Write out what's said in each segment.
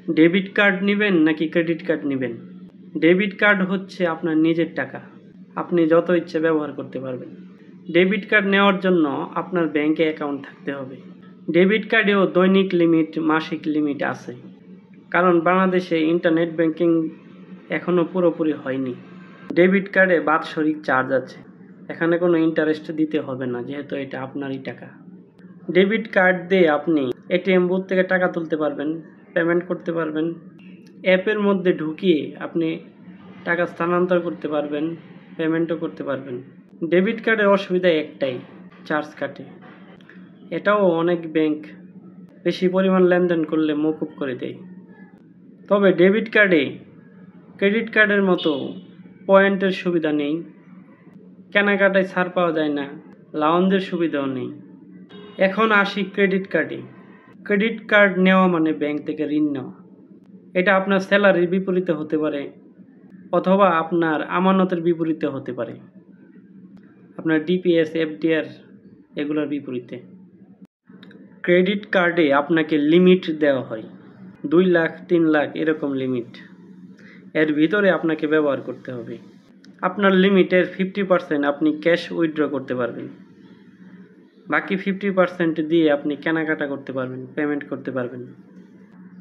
Debit card নেবেন নাকি credit card নেবেন? ডেবিট কার্ড হচ্ছে আপনার নিজের টাকা, আপনি যত ইচ্ছে ব্যবহার করতে পারবেন। ডেবিট কার্ড নেওয়ার জন্য আপনার ব্যাংকে অ্যাকাউন্ট থাকতে হবে। ডেবিট কার্ডেও দৈনিক লিমিট, মাসিক লিমিট আছে, কারণ বাংলাদেশে ইন্টারনেট ব্যাংকিং এখনও পুরোপুরি হয়নি। ডেবিট কার্ডে বাৎসরিক চার্জ আছে, এখানে কোনো ইন্টারেস্ট দিতে হবে না, যেহেতু এটা আপনারই টাকা। ডেবিট কার্ড দিয়ে আপনি এটিএম বুথ থেকে টাকা তুলতে পারবেন, পেমেন্ট করতে পারবেন, অ্যাপের মধ্যে ঢুকিয়ে আপনি টাকা স্থানান্তর করতে পারবেন, পেমেন্টও করতে পারবেন। ডেবিট কার্ডের অসুবিধা একটাই, চার্জ কাটে। এটাও অনেক ব্যাংক বেশি পরিমাণ লেনদেন করলে মওকুফ করে দেয়। তবে ডেবিট কার্ডে ক্রেডিট কার্ডের মতো পয়েন্টের সুবিধা নেই, কেনাকাটায় ছাড় পাওয়া যায় না, লাউঞ্জের সুবিধাও নেই। এখন আসি ক্রেডিট কার্ডে। ক্রেডিট কার্ড নেওয়া মানে ব্যাংক থেকে ঋণ নেওয়া। এটা আপনার স্যালারির বিপরীতে হতে পারে, অথবা আপনার আমানতের বিপরীতে হতে পারে, আপনার ডিপিএস, এফডিআর এগুলোর বিপরীতে। ক্রেডিট কার্ডে আপনাকে লিমিট দেওয়া হয়, 2 লাখ, 3 লাখ এরকম লিমিট। এর ভিতরে আপনাকে ব্যবহার করতে হবে। আপনার লিমিটের 50% আপনি ক্যাশ উইথড্র করতে পারবেন, বাকি 50% দিয়ে আপনি কেনাকাটা করতে পারবেন, পেমেন্ট করতে পারবেন।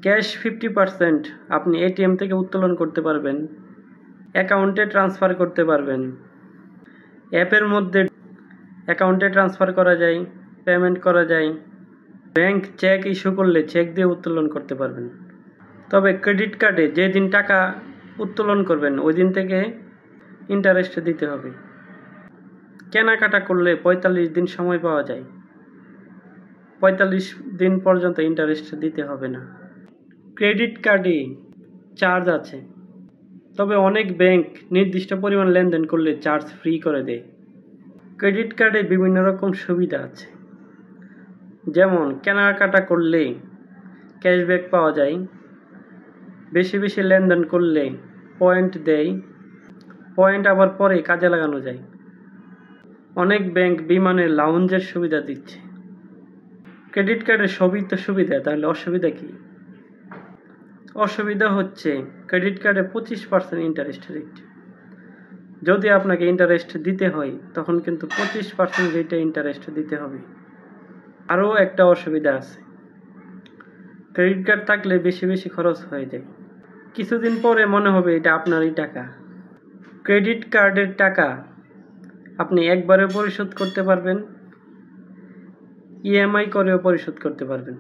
ক্যাশ 50% আপনি এটিএম থেকে উত্তোলন করতে পারবেন, অ্যাকাউন্টে ট্রান্সফার করতে পারবেন, অ্যাপের মধ্যে অ্যাকাউন্টে ট্রান্সফার করা যায়, পেমেন্ট করা যায়, ব্যাংক চেক ইস্যু করলে চেক দিয়ে উত্তোলন করতে পারবেন। তবে ক্রেডিট কার্ডে যেদিন টাকা উত্তোলন করবেন ওই দিন থেকে ইন্টারেস্ট দিতে হবে। কেনাকাটা করলে 45 দিন সময় পাওয়া যায়, 45 দিন পর্যন্ত ইন্টারেস্ট দিতে হবে না। ক্রেডিট কার্ডে চার্জ আছে, তবে অনেক ব্যাংক নির্দিষ্ট পরিমাণ লেনদেন করলে চার্জ ফ্রি করে দেয়। ক্রেডিট কার্ডে বিভিন্ন রকম সুবিধা আছে, যেমন কেনাকাটা করলে ক্যাশব্যাক পাওয়া যায়, বেশি বেশি লেনদেন করলে পয়েন্ট দেয়, পয়েন্ট আবার পরে কাজে লাগানো যায়। অনেক ব্যাংক বিমানের লাউঞ্জের সুবিধা দিচ্ছে। ক্রেডিট কার্ডের সবই তো সুবিধা, তাহলে অসুবিধা কি? অসুবিধা হচ্ছে ক্রেডিট কার্ডে 25% ইন্টারেস্ট রেট। যদি আপনাকে ইন্টারেস্ট দিতে হয় তখন কিন্তু 25% রেটে ইন্টারেস্ট দিতে হবে। আরও একটা অসুবিধা আছে, ক্রেডিট কার্ড থাকলে বেশি বেশি খরচ হয়ে যায়, কিছুদিন পরে মনে হবে এটা আপনারই টাকা। ক্রেডিট কার্ডের টাকা আপনি একবারে পরিশোধ করতে পারবেন, ইএমআই করেও পরিশোধ করতে পারবেন।